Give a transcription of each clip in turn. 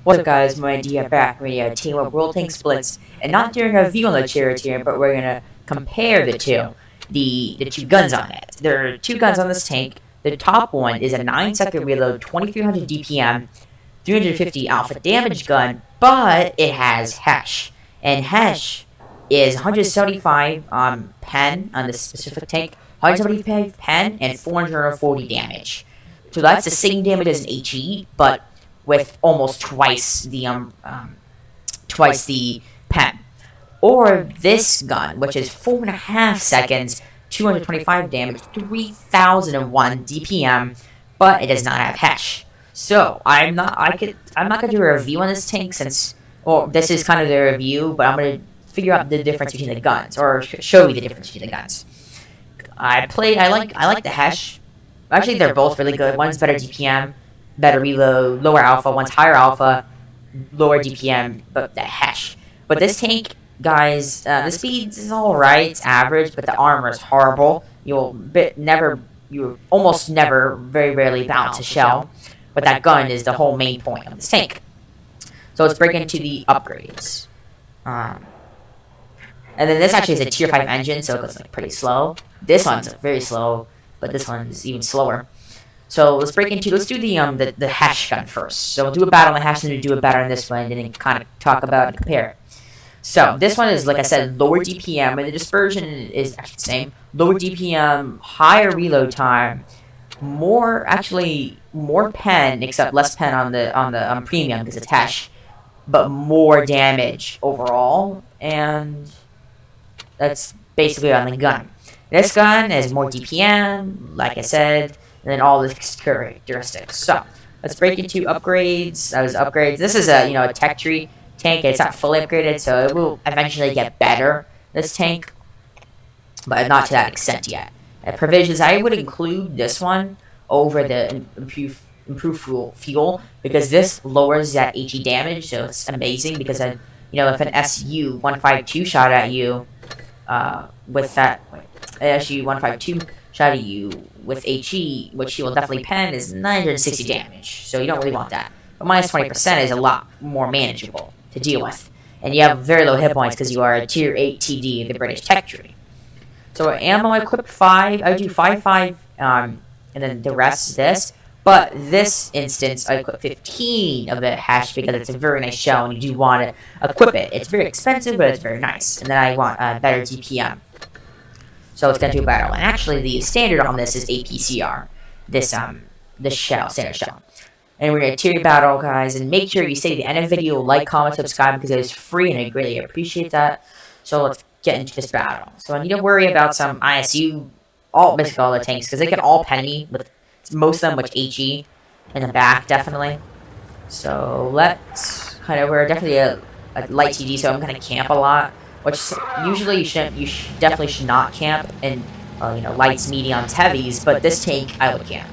What's up guys, MoneyManD back with a team of World Tank Blitz, and not doing a review on the Charioteer, but we're gonna compare the two guns on it. There are two guns on this tank. The top one is a 9-second reload, 2300 DPM, 350 alpha damage gun, but it has HESH. And HESH is 175 pen on this specific tank, 175 pen, and 440 damage. So that's the same damage as an HE, but with almost twice the pen. Or this gun, which is 4.5 seconds, 225 damage, 3001 DPM, but it does not have HESH. So I'm not gonna do a review on this tank since, well, this is kind of the review, but I'm gonna figure out the difference between the guns, or show you the difference between the guns. I like the HESH. Actually, they're both really good. One's better DPM, better reload, lower alpha. One's higher alpha, lower DPM, but the HESH. But this tank, guys, the speed is alright, it's average, but the armor is horrible. You almost never, very rarely bounce a shell. But that gun is the whole main point of this tank. So let's break into the upgrades. And then this actually is a tier 5 engine, so it goes like pretty slow. This one's very slow, but this one's even slower. So let's do the HESH gun first. So we'll do a battle on the HESH, and we'll do a battle on this one, and then kind of talk about and compare it. So this one is, like I said, lower DPM, and the dispersion is actually the same. Lower DPM, higher reload time, more pen, except less pen on the premium because it's HESH, but more damage overall, and that's basically on the gun. This gun has more DPM, like I said, and then all the characteristics. So let's break into upgrades. This is a tech tree tank. It's not fully upgraded, so it will eventually get better, this tank, but not to that extent yet. Provisions, I would include this one over the improved fuel, because this lowers that HE damage, so it's amazing. Because if an SU-152 shot at you with that SU-152 shot at you with HE, which he will definitely pen, is 960 damage. So you don't really want that. But minus 20% is a lot more manageable to deal with. And you have very low hit points because you are a tier 8 TD in the British tech tree. So ammo, I equip 5. I do 5, and then the rest is this. But this instance, I equip 15 of the HESH because it's a very nice shell, and you do want to equip it. It's very expensive, but it's very nice. And then I want better DPM. So it's going to do battle. And actually, the standard on this is APCR. This shell, standard shell. And we're going to tier battle, guys. And make sure you stay to the end of the video, like, comment, subscribe, because it is free, and I greatly appreciate that. So let's get into this battle. So I need to worry about some ISU, basically all the tanks, because they can all pen me, with most of them with HE in the back, definitely. So let's we're definitely a light TD, so I'm going to camp a lot. Which usually you definitely should not camp in, lights, mediums, heavies, but this tank I would camp.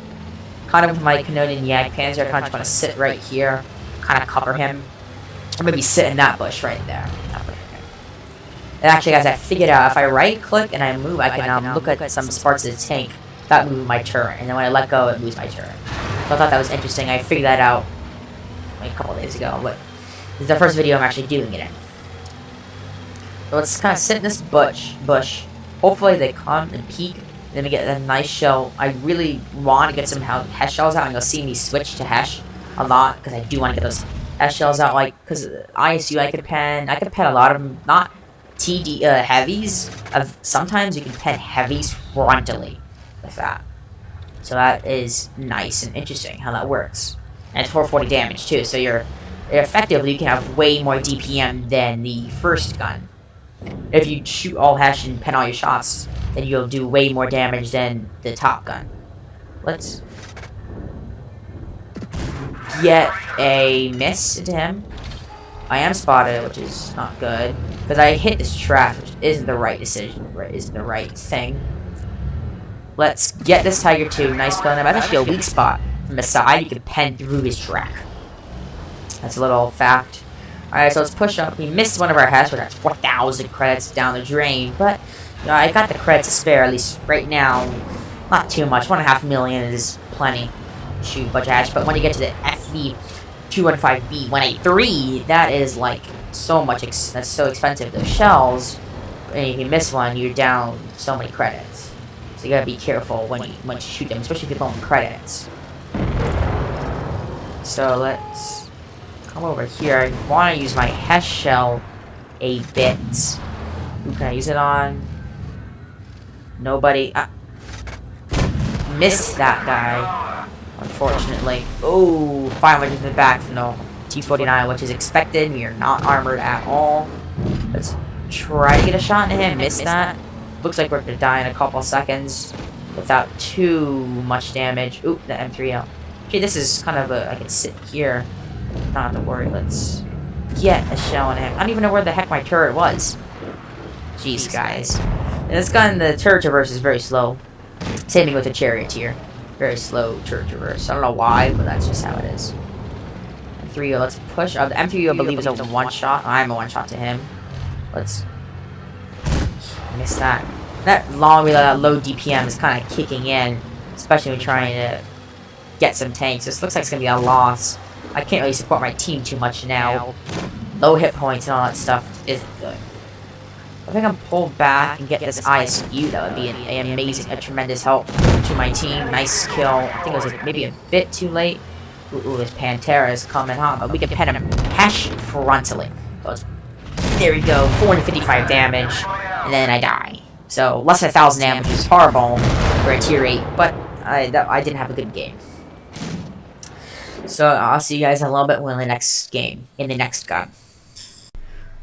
Kind of with my Canadian Yak Panzer, I kind of just want to sit right here, kind of cover him, or maybe sit in that bush right there. And actually, guys, I figured out if I right click and I move, I can look at some parts of the tank without moving my turret, and then when I let go, it moves my turret. So I thought that was interesting. I figured that out a couple days ago, but this is the first video I'm actually doing it in. So let's kind of sit in this bush. Hopefully they come and peek, and then we get a nice shell. I really want to get some HESH shells out, and you'll see me switch to HESH a lot, because I do want to get those HESH shells out, because ISU I could pen a lot of them, not TD heavies. Sometimes you can pen heavies frontally with that. So that is nice and interesting how that works. And it's 440 damage too, so you can have way more DPM than the first gun. If you shoot all HESH and pen all your shots, then you'll do way more damage than the top gun. Let's get a miss into him. I am spotted, which is not good, because I hit this trash, which isn't the right decision, isn't the right thing. Let's get this Tiger 2. Nice play on him. That's actually a weak spot. From the side, you can pen through his track. That's a little fact. Alright, so let's push up. We missed one of our HESH, but that's 4,000 credits down the drain. But, I got the credits to spare, at least right now. Not too much. 1.5 million is plenty. Shoot, bunch of HESH. But when you get to the FV 215B 183. That is like so much. That's so expensive. Those shells, and if you miss one, you're down so many credits. So you gotta be careful when you shoot them, especially if you're going credits. So let's come over here. I want to use my HESH shell a bit. Who can I use it on? Nobody. Missed that guy, unfortunately. Oh, 500 in the back for no T49, which is expected. We are not armored at all. Let's try to get a shot into him. Missed that. Looks like we're gonna die in a couple seconds without too much damage. Oop, the M3L. Okay, this is kind of a. I can sit here. Not have to worry. Let's get a shell in him. I don't even know where the heck my turret was. Jeez, guys. And this gun, the turret traverse is very slow. Same thing with the Charioteer. Very slow turret traverse. I don't know why, but that's just how it is. M3O, let's push. The M3O, I believe, is a one-shot. I'm a one-shot to him. Let's... miss that. That long reload, that low DPM is kind of kicking in. Especially when trying to get some tanks. This looks like it's going to be a loss. I can't really support my team too much now. Low hit points and all that stuff isn't good. I think I'm pulled back and get this ISU. That would be an amazing, a tremendous help to my team. Nice kill. I think it was maybe a bit too late. Ooh, this Pantera is coming on, but we can pin him HESH frontally. So there we go, 455 damage, and then I die. So less than 1,000 damage is horrible for a tier 8, but I didn't have a good game. So I'll see you guys in a little bit in the next game, in the next gun.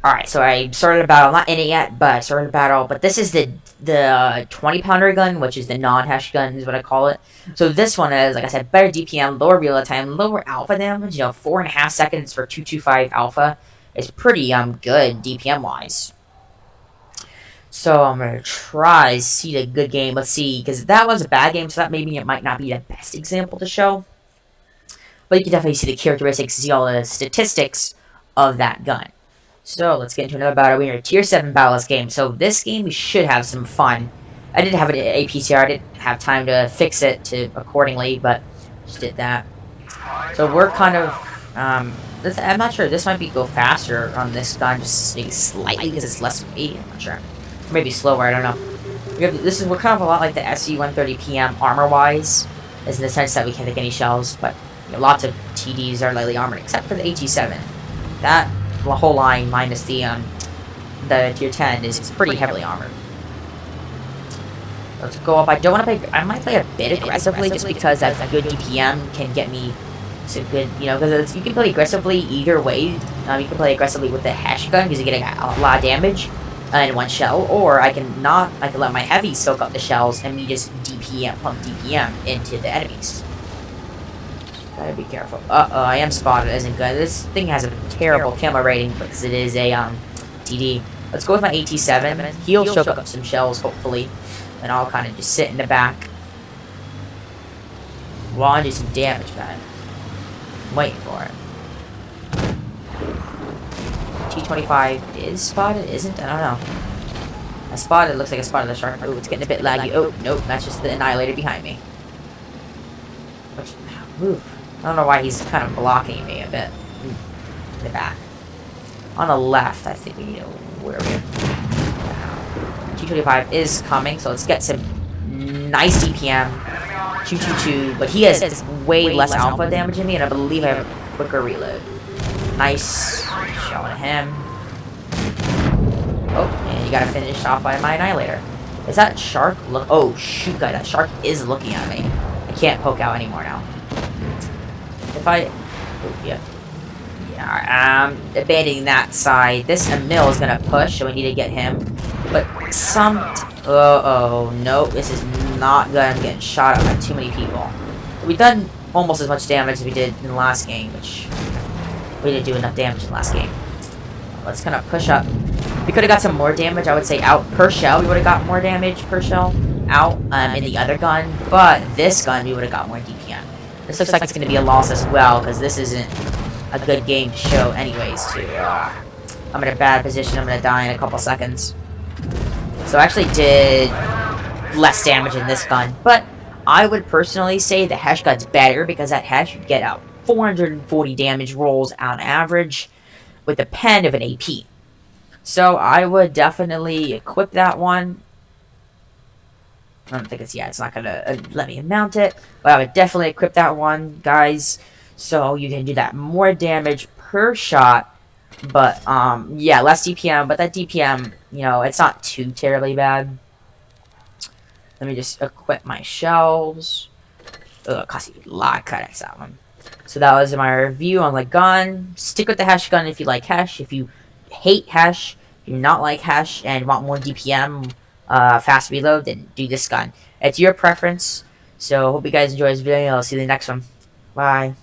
Alright, so I started a battle, not in it yet, but I started a battle, but this is the 20-pounder gun, which is the non-HESH gun, is what I call it. So this one is, like I said, better DPM, lower reload time, lower alpha damage, 4.5 seconds for 225 alpha. It's pretty good DPM-wise. So I'm going to try to see a good game. Let's see, because that was a bad game, so that maybe it might not be the best example to show. But you can definitely see the characteristics, see all the statistics of that gun. So, let's get into another battle. We're in a Tier 7 battleless game. So, this game, we should have some fun. I did have an APCR. I didn't have time to fix it accordingly, but just did that. So, we're kind of... I'm not sure. This might go faster on this gun, just maybe slightly, because it's less weight. I'm not sure. Or maybe slower, I don't know. We're kind of a lot like the SC-130PM armor-wise, as in the sense that we can't take any shells, but lots of TDs are lightly armored, except for the AT-7. That... the whole line minus the tier 10 is pretty heavily armored. Let's go up. I don't want to play. I might play a bit aggressively just because that good DPM can get me some good. Because you can play aggressively either way. You can play aggressively with the HESH gun because you get a lot of damage in one shell, or I can let my heavy soak up the shells and me just pump DPM into the enemies. Gotta be careful. I am spotted. Isn't good. This thing has a terrible camo rating because it is a TD. Let's go with my AT-7. He'll choke up some shells, hopefully, and I'll kind of just sit in the back while I do some damage, man. I'm waiting for it. T-25 is spotted, isn't? I don't know. I spotted. Looks like I spotted the shark. Oh, it's getting a bit laggy. Oh, nope. That's just the Annihilator behind me. Move. I don't know why he's kind of blocking me a bit. In the back. On the left, I think we need to... where are we? T-25 is coming, so let's get some nice DPM. 222, but he has way less alpha damage than me, and I believe I have a quicker reload. Nice. Showing him. Oh, and you gotta finish off by my Annihilator. Is that shark look? Oh, shoot, guy, that shark is looking at me. I can't poke out anymore now. If I... oh, yeah. Yeah, abandoning that side. This mill is gonna push, so we need to get him. But some... oh, no, this is not good. I'm getting shot at by too many people. We've done almost as much damage as we did in the last game, which... we didn't do enough damage in the last game. Let's kind of push up. We could have got some more damage, I would say, out per shell. We would have got more damage per shell out in the other gun. But this gun, we would have got more DPM. This looks like it's going to be a loss as well, because this isn't a good game to show anyways, too. I'm in a bad position. I'm going to die in a couple seconds. So I actually did less damage in this gun. But I would personally say the HESH gun's better, because that HESH, you get out 440 damage rolls on average with a pen of an AP. So I would definitely equip that one. I don't think it's not gonna let me mount it, but I would definitely equip that one, guys, so you can do that more damage per shot. But yeah, less DPM, but that DPM, it's not too terribly bad. Let me just equip my shells. It costs you a lot of credits, that one. So that was my review on the gun. Stick with the HESH gun if you like HESH. If you hate HESH, if you not like HESH and want more DPM, fast reload, then do this gun. It's your preference. So hope you guys enjoy this video. I'll see you in the next one. Bye.